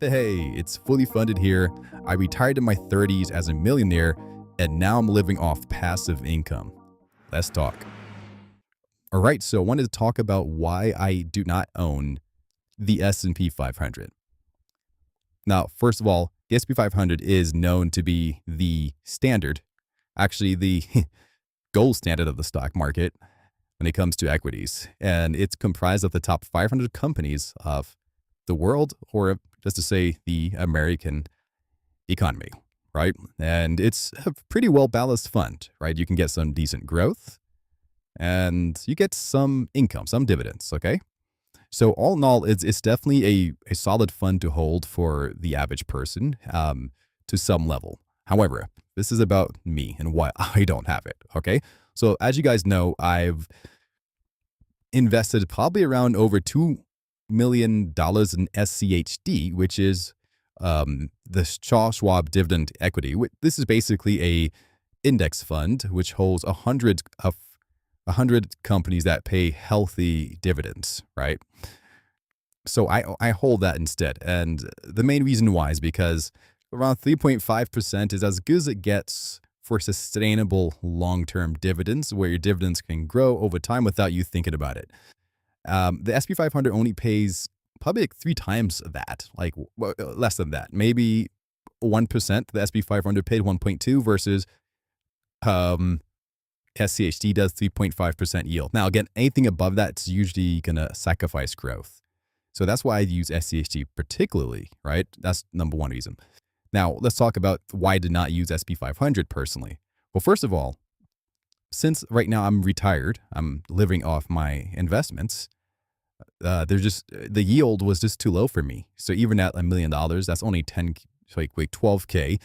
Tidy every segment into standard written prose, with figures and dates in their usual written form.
Hey, it's fully funded here. I retired in my 30s as a millionaire, and now I'm living off passive income. Let's talk. All right, so I wanted to talk about why I do not own the S&P 500. Now, first of all, the S&P 500 is known to be the standard, actually the gold standard of the stock market when it comes to equities, and it's comprised of the top 500 companies of the world, or just to say the American economy, right? And it's a pretty well balanced fund, right? You can get some decent growth and you get some income, some dividends, okay? So all in all, it's definitely a solid fund to hold for the average person to some level. However, this is about me and why I don't have it, okay? So as you guys know, I've invested probably around over $2 million in SCHD, which is the Charles Schwab Dividend Equity. This is basically a index fund which holds 100 companies that pay healthy dividends, right? So I hold that instead, and the main reason why is because around 3.5% is as good as it gets for sustainable long-term dividends, where your dividends can grow over time without you thinking about it. The SP 500 only pays probably like 3 times that, like less than that, maybe 1%. The SP 500 paid 1.2 versus SCHD does 3.5% yield. Now, again, anything above that is usually going to sacrifice growth. So that's why I use SCHD particularly, right? That's number one reason. Now, let's talk about why I did not use SP 500 personally. Well, first of all, since right now I'm retired, I'm living off my investments. The yield was just too low for me. So even at $1 million, that's only 12K.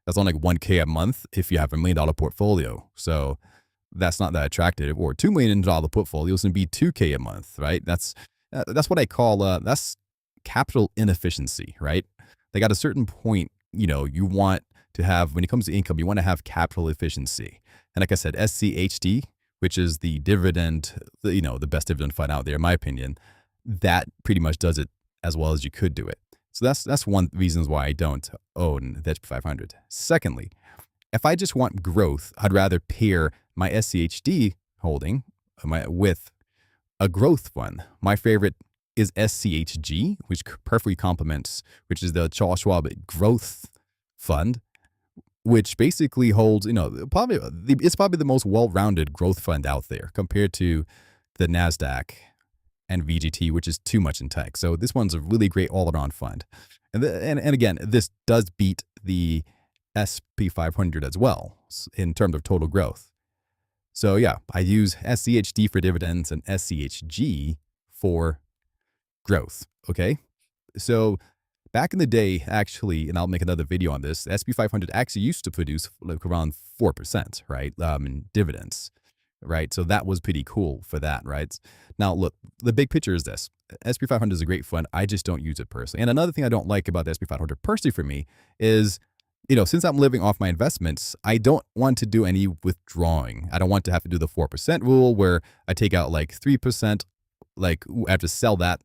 That's only like 1K a month if you have $1 million portfolio. So that's not that attractive. Or $2 million portfolios and be 2K a month, right? That's what I call that's capital inefficiency, right? Like at a certain point, you want to have, when it comes to income, you want to have capital efficiency. And like I said, SCHD, which is the dividend, the best dividend fund out there, in my opinion, that pretty much does it as well as you could do it. So that's one reasons why I don't own the SP 500. Secondly, if I just want growth, I'd rather pair my SCHD holding with a growth fund. My favorite is SCHG, which perfectly complements, which is the Charles Schwab Growth Fund, which basically holds, it's probably the most well-rounded growth fund out there compared to the NASDAQ and VGT, which is too much in tech. So this one's a really great all-around fund. And again, this does beat the SP 500 as well in terms of total growth. So yeah, I use SCHD for dividends and SCHG for growth, okay? So back in the day, actually, and I'll make another video on this, the SP 500 actually used to produce like around 4%, right, in dividends, right? So that was pretty cool for that, right? Now, look, the big picture is this. SP 500 is a great fund. I just don't use it personally. And another thing I don't like about the SP 500 personally for me is, since I'm living off my investments, I don't want to do any withdrawing. I don't want to have to do the 4% rule where I take out like 3%, like I have to sell that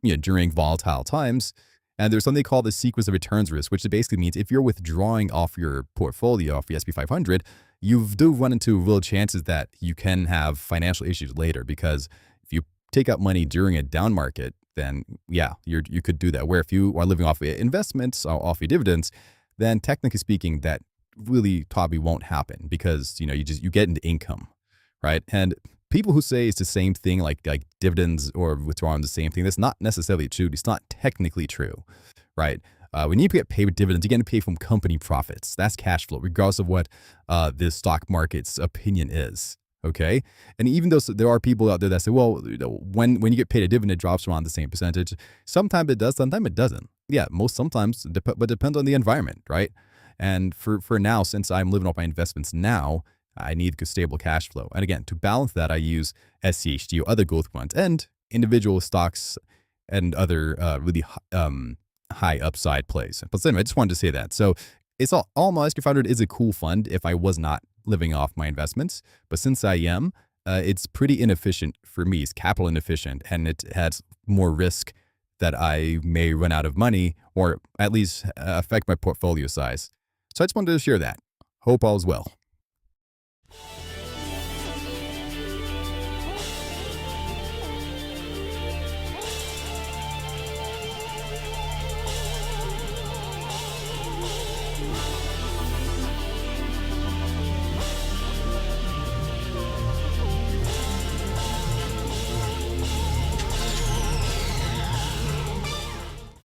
during volatile times. And there's something called the sequence of returns risk, which basically means if you're withdrawing off your portfolio, off the SP 500, you do run into real chances that you can have financial issues later, because if you take out money during a down market, then yeah, you could do that. Where if you are living off investments, or off your dividends, then technically speaking, that really probably won't happen, because you get into income, right? And people who say it's the same thing, like dividends or withdrawing the same thing, that's not necessarily true. It's not technically true, right? When you get paid with dividends, you get paid from company profits. That's cash flow, regardless of what the stock market's opinion is. Okay, and even though there are people out there that say, well, when you get paid a dividend, it drops around the same percentage. Sometimes it does, sometimes it doesn't. Yeah, sometimes, but it depends on the environment, right? And for now, since I'm living off my investments now, I need stable cash flow. And again, to balance that, I use SCHD or other growth funds and individual stocks and other really high upside plays. But anyway, I just wanted to say that. So it's all my SP 500 is a cool fund if I was not living off my investments. But since I am, it's pretty inefficient for me. It's capital inefficient, and it has more risk that I may run out of money or at least affect my portfolio size. So I just wanted to share that. Hope all's well.